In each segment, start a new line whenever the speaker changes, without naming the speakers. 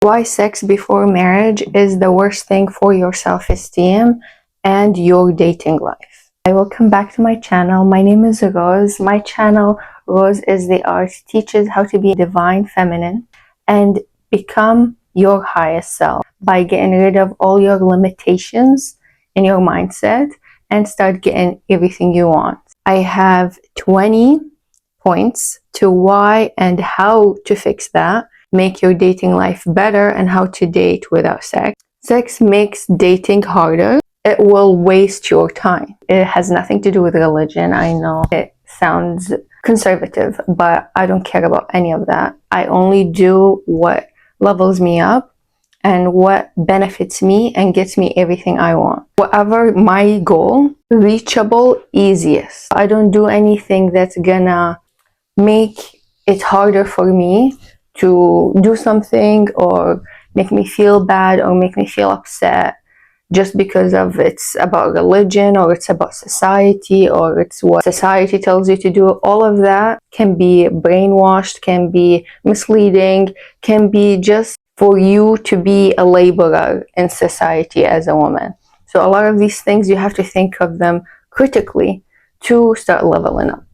Why sex before marriage is the worst thing for your self-esteem and your dating life. Welcome back to my channel. My name is Rose. My channel, Rose is the Art, teaches how to be divine feminine and become your highest self by getting rid of all your limitations in your mindset and start getting everything you want. I have 20 points to why and how to fix that, make your dating life better, and how to date without sex. Sex makes dating harder. It will waste your time. It has nothing to do with religion. I know it sounds conservative, but I don't care about any of that. I only do what levels me up and what benefits me and gets me everything I want. Whatever my goal, reachable, easiest. I don't do anything that's gonna make it harder for me to do something or make me feel bad or make me feel upset just because of it's about religion or it's about society or it's what society tells you to do. All of that can be brainwashed, can be misleading, can be just for you to be a laborer in society as a woman. So a lot of these things, you have to think of them critically to start leveling up.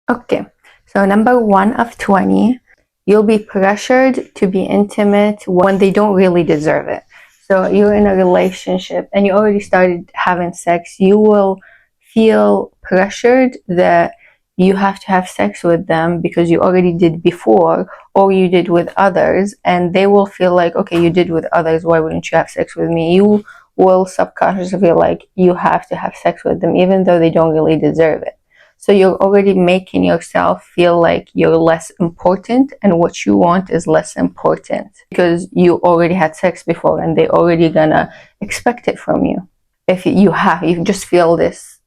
Okay, so number 1 of 20, you'll be pressured to be intimate when they don't really deserve it. So you're in a relationship and you already started having sex. You will feel pressured that you have to have sex with them because you already did before or you did with others, and they will feel like, okay, you did with others, why wouldn't you have sex with me? You will subconsciously feel like you have to have sex with them even though they don't really deserve it. So you're already making yourself feel like you're less important and what you want is less important because you already had sex before and they already gonna expect it from you. If you just feel this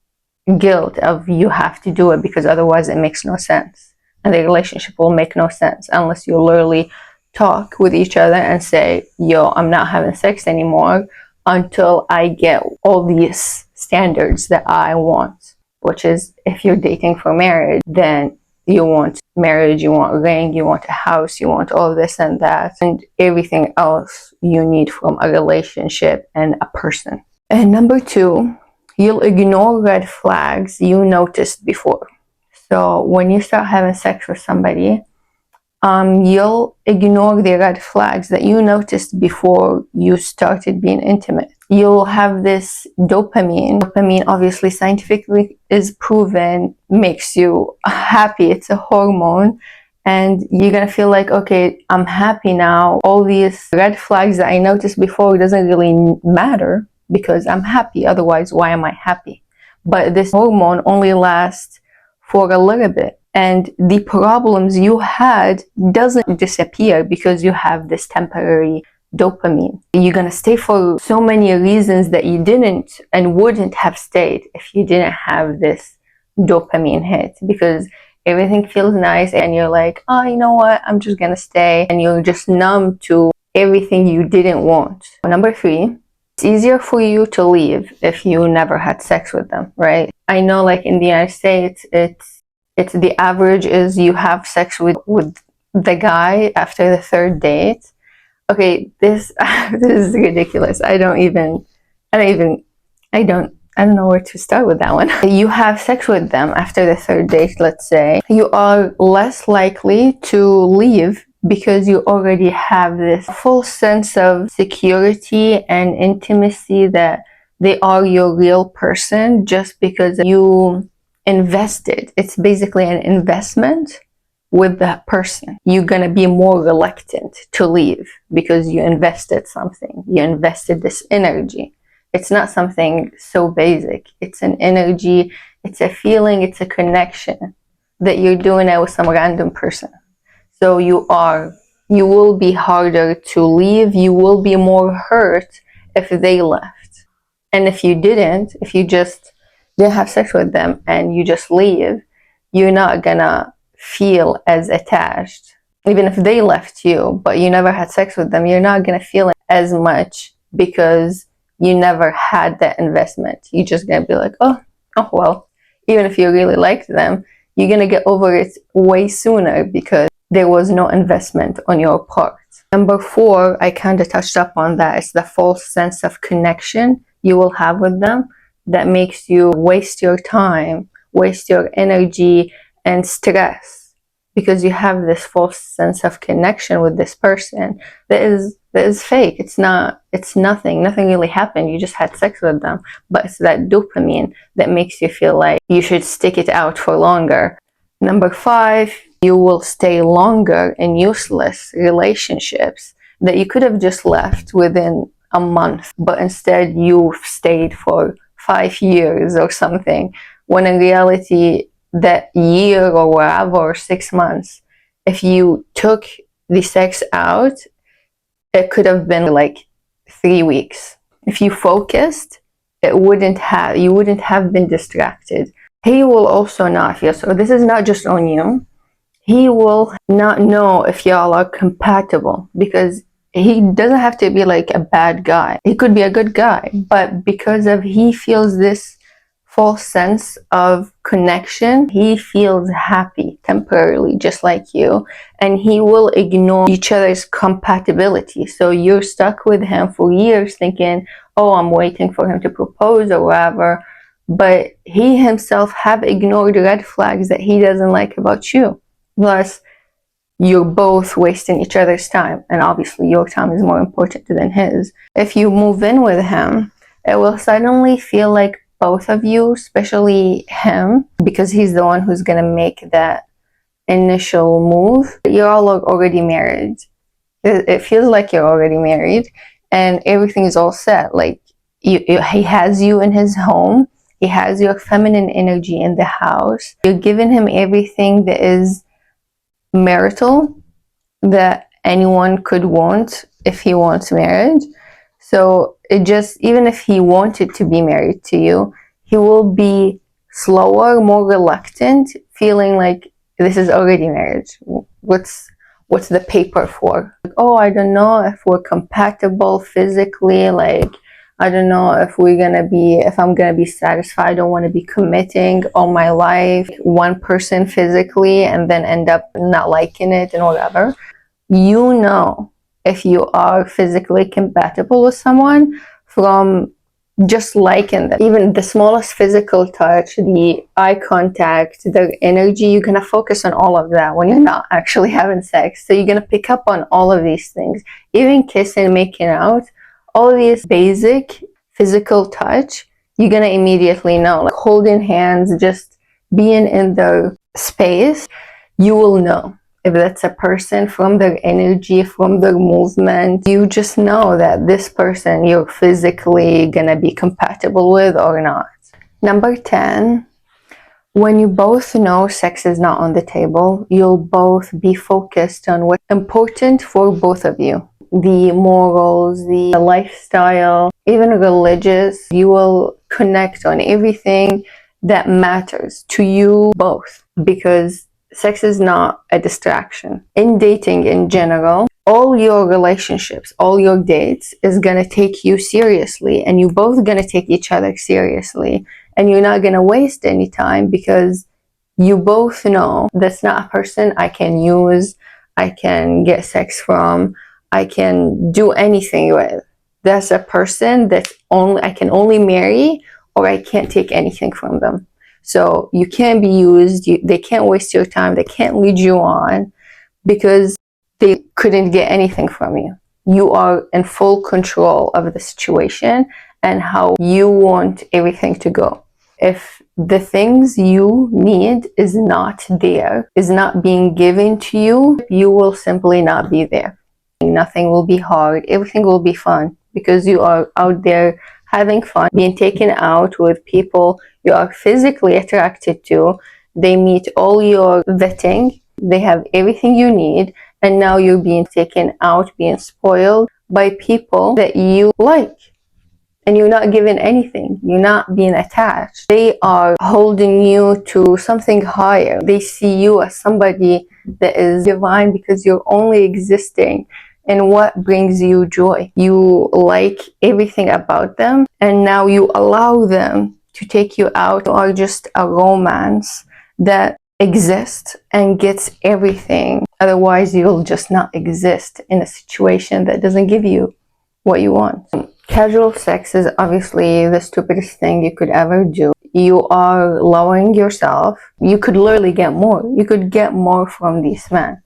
guilt of you have to do it because otherwise it makes no sense. And the relationship will make no sense unless you literally talk with each other and say, yo, I'm not having sex anymore until I get all these standards that I want. Which is, if you're dating for marriage, then you want marriage, you want a ring, you want a house, you want all this and that, and everything else you need from a relationship and a person. And number 2, you'll ignore red flags you noticed before. So when you start having sex with somebody, you'll ignore the red flags that you noticed before you started being intimate. You'll have this dopamine. Dopamine, obviously, scientifically is proven, makes you happy. It's a hormone. And you're going to feel like, okay, I'm happy now. All these red flags that I noticed before doesn't really matter because I'm happy. Otherwise, why am I happy? But this hormone only lasts for a little bit. And the problems you had doesn't disappear because you have this temporary dopamine. You're gonna stay for so many reasons that you didn't and wouldn't have stayed if you didn't have this dopamine hit, because everything feels nice and you're like, oh, you know what, I'm just gonna stay, and you're just numb to everything you didn't want. Number 3, it's easier for you to leave if you never had sex with them, right? I know, like in the United States, it's the average is you have sex with the guy after the 3rd date. Okay, this is ridiculous. I don't know where to start with that one. You have sex with them after the 3rd date, let's say. You are less likely to leave because you already have this full sense of security and intimacy that they are your real person just because you invested. It's basically an investment with that person. You're gonna be more reluctant to leave because you invested something. You invested this energy. It's not something so basic. It's an energy, it's a feeling, it's a connection that you're doing it with some random person. So you will be harder to leave. You will be more hurt if they left. And if you just didn't have sex with them and you just leave, you're not gonna feel as attached. Even if they left you, but you never had sex with them, you're not gonna feel it as much because you never had that investment. You're just gonna be like, oh well. Even if you really liked them, you're gonna get over it way sooner because there was no investment on your part. Number 4, I kind of touched up on that. It's the false sense of connection you will have with them that makes you waste your time, waste your energy and stress, because you have this false sense of connection with this person that is fake. It's nothing really happened. You just had sex with them, but it's that dopamine that makes you feel like you should stick it out for longer. Number 5, you will stay longer in useless relationships that you could have just left within a month, but instead you've stayed for 5 years or something, when in reality that year or whatever, or 6 months, if you took the sex out, it could have been like 3 weeks. If you focused, you wouldn't have been distracted. He will also not feel, so this is not just on you, he will not know if y'all are compatible, because he doesn't have to be like a bad guy. He could be a good guy, but because of he feels this false sense of connection, he feels happy temporarily, just like you, and he will ignore each other's compatibility. So you're stuck with him for years thinking, oh, I'm waiting for him to propose or whatever, but he himself have ignored red flags that he doesn't like about you. Plus, you're both wasting each other's time, and obviously your time is more important than his. If you move in with him, it will suddenly feel like both of you, especially him, because he's the one who's gonna make that initial move. You're all already married. It feels like you're already married, and everything is all set. Like he has you in his home. He has your feminine energy in the house. You're giving him everything that is marital that anyone could want if he wants marriage. So it just, even if he wanted to be married to you, he will be slower, more reluctant, feeling like this is already marriage. What's the paper for? Like, oh, I don't know if we're compatible physically, like I don't know if I'm gonna be satisfied. I don't want to be committing all my life one person physically and then end up not liking it and whatever. You know if you are physically compatible with someone from just liking them. Even the smallest physical touch, the eye contact, the energy, you're gonna focus on all of that when you're not actually having sex. So you're gonna pick up on all of these things. Even kissing, making out, all these basic physical touch, you're gonna immediately know. Like holding hands, just being in the space, you will know if that's a person from their energy, from their movement. You just know that this person you're physically gonna be compatible with or not. Number 10, when you both know sex is not on the table, you'll both be focused on what's important for both of you. The morals, the lifestyle, even religious. You will connect on everything that matters to you both, because sex is not a distraction. In dating in general, all your relationships, all your dates is gonna take you seriously, and you both gonna take each other seriously, and you're not gonna waste any time, because you both know that's not a person I can use, I can get sex from, I can do anything with. That's a person that I can only marry, or I can't take anything from them. So you can't be used, they can't waste your time, they can't lead you on, because they couldn't get anything from you. You are in full control of the situation and how you want everything to go. If the things you need is not there, is not being given to you, you will simply not be there. Nothing will be hard, everything will be fun, because you are out there having fun, being taken out with people you are physically attracted to. They meet all your vetting, they have everything you need, and now you're being taken out, being spoiled by people that you like. And you're not given anything, you're not being attached. They are holding you to something higher. They see you as somebody that is divine, because you're only existing in what brings you joy. You like everything about them, and now you allow them to take you out, or just a romance that exist and gets everything. Otherwise, you'll just not exist in a situation that doesn't give you what you want. Casual sex is obviously the stupidest thing you could ever do. You are lowering yourself. You could literally get more. You could get more from these men.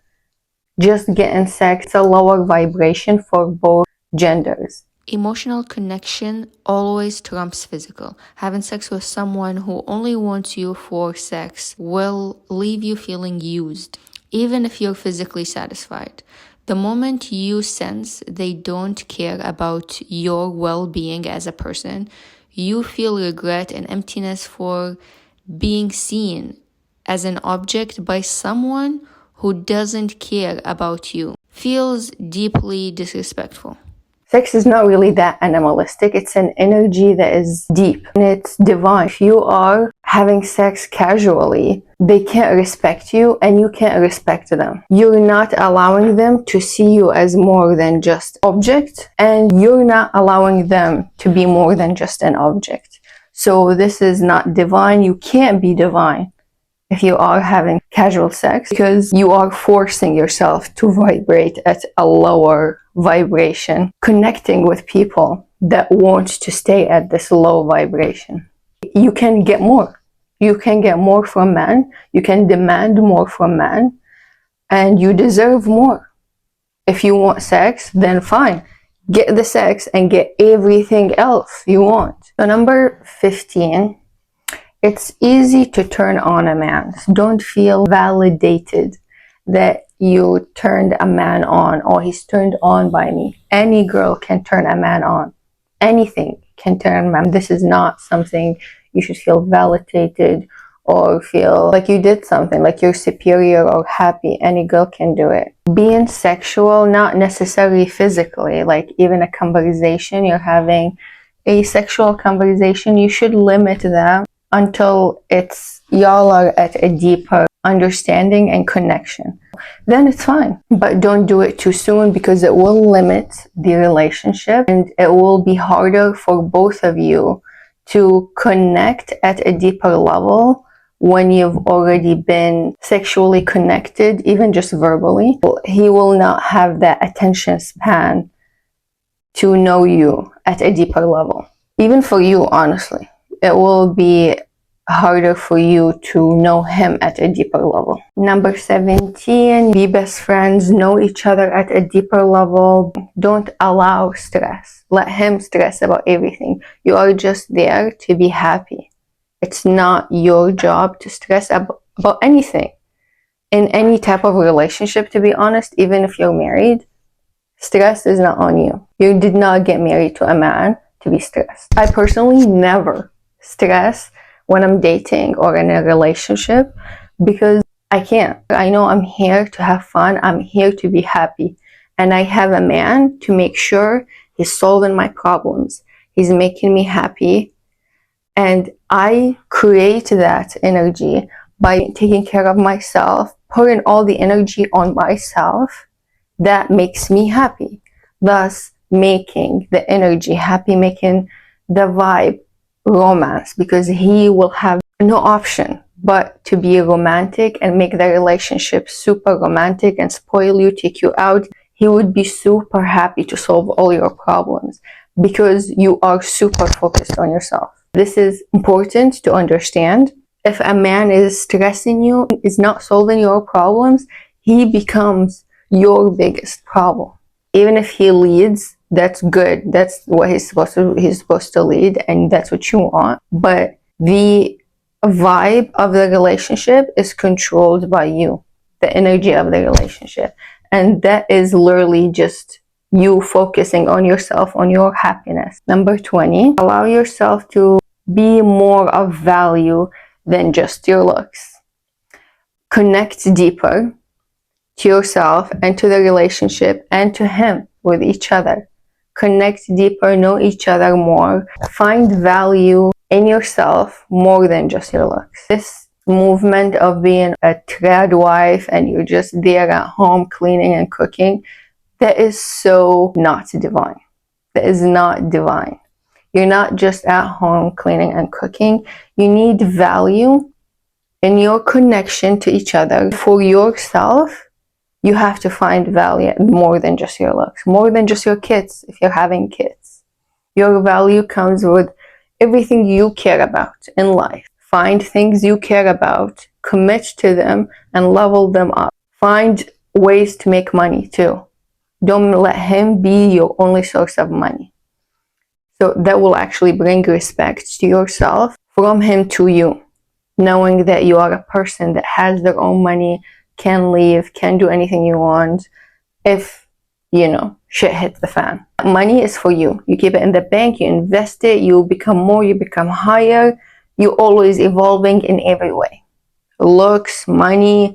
Just getting sex, it's a lower vibration for both genders.
Emotional connection always trumps physical. Having sex with someone who only wants you for sex will leave you feeling used, even if you're physically satisfied. The moment you sense they don't care about your well-being as a person, you feel regret and emptiness for being seen as an object by someone who doesn't care about you. Feels deeply disrespectful.
Sex is not really that animalistic. It's an energy that is deep and it's divine. If you are having sex casually, they can't respect you and you can't respect them. You're not allowing them to see you as more than just object, and you're not allowing them to be more than just an object. So this is not divine. You can't be divine if you are having casual sex, because you are forcing yourself to vibrate at a lower vibration, connecting with people that want to stay at this low vibration. You can get more. You can get more from men. You can demand more from men, and you deserve more. If you want sex, then fine. Get the sex and get everything else you want. So number 15, it's easy to turn on a man. Don't feel validated that you turned a man on or he's turned on by me. Any girl can turn a man on. Anything can turn a man. This is not something you should feel validated or feel like you did something, like you're superior or happy. Any girl can do it. Being sexual, not necessarily physically, like even a conversation, you're having a sexual conversation, you should limit that until y'all are at a deeper understanding and connection. Then it's fine. But don't do it too soon, because it will limit the relationship and it will be harder for both of you to connect at a deeper level when you've already been sexually connected, even just verbally. He will not have that attention span to know you at a deeper level. Even for you, honestly, it will be harder for you to know him at a deeper level. Number 17, be best friends, know each other at a deeper level. Don't allow stress. Let him stress about everything. You are just there to be happy. It's not your job to stress about anything. In any type of relationship, to be honest, even if you're married, stress is not on you. You did not get married to a man to be stressed. I personally never stress when I'm dating or in a relationship, because I can't. I know I'm here to have fun. I'm here to be happy. And I have a man to make sure he's solving my problems. He's making me happy. And I create that energy by taking care of myself, putting all the energy on myself. That makes me happy, thus making the energy happy, making the vibe romance, because he will have no option but to be romantic and make the relationship super romantic and spoil you, take you out. He would be super happy to solve all your problems because you are super focused on yourself. This is important to understand. If a man is stressing you, is not solving your problems, he becomes your biggest problem. Even if he leads, that's good. That's what he's supposed to lead, and that's what you want. But the vibe of the relationship is controlled by you, the energy of the relationship. And that is literally just you focusing on yourself, on your happiness. Number 20, allow yourself to be more of value than just your looks. Connect deeper to yourself and to the relationship and to him, with each other. Connect deeper, know each other more. Find value in yourself more than just your looks. This movement of being a trad wife and you're just there at home cleaning and cooking, that is so not divine. That is not divine. You're not just at home cleaning and cooking. You need value in your connection to each other. For yourself, you have to find value more than just your looks, more than just your kids if you're having kids. Your value comes with everything you care about in life. Find things you care about, commit to them, and level them up. Find ways to make money too. Don't let him be your only source of money. So that will actually bring respect to yourself from him to you, knowing that you are a person that has their own money, can leave, can do anything you want if, shit hits the fan. Money is for you. You keep it in the bank, you invest it, you become more, you become higher. You're always evolving in every way. Looks, money,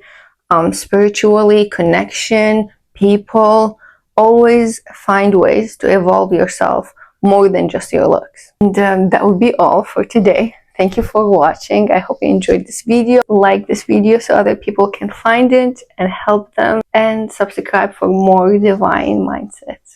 spiritually, connection, people. Always find ways to evolve yourself more than just your looks. And that would be all for today. Thank you for watching. I hope you enjoyed this video. Like this video so other people can find it and help them. And subscribe for more divine mindsets.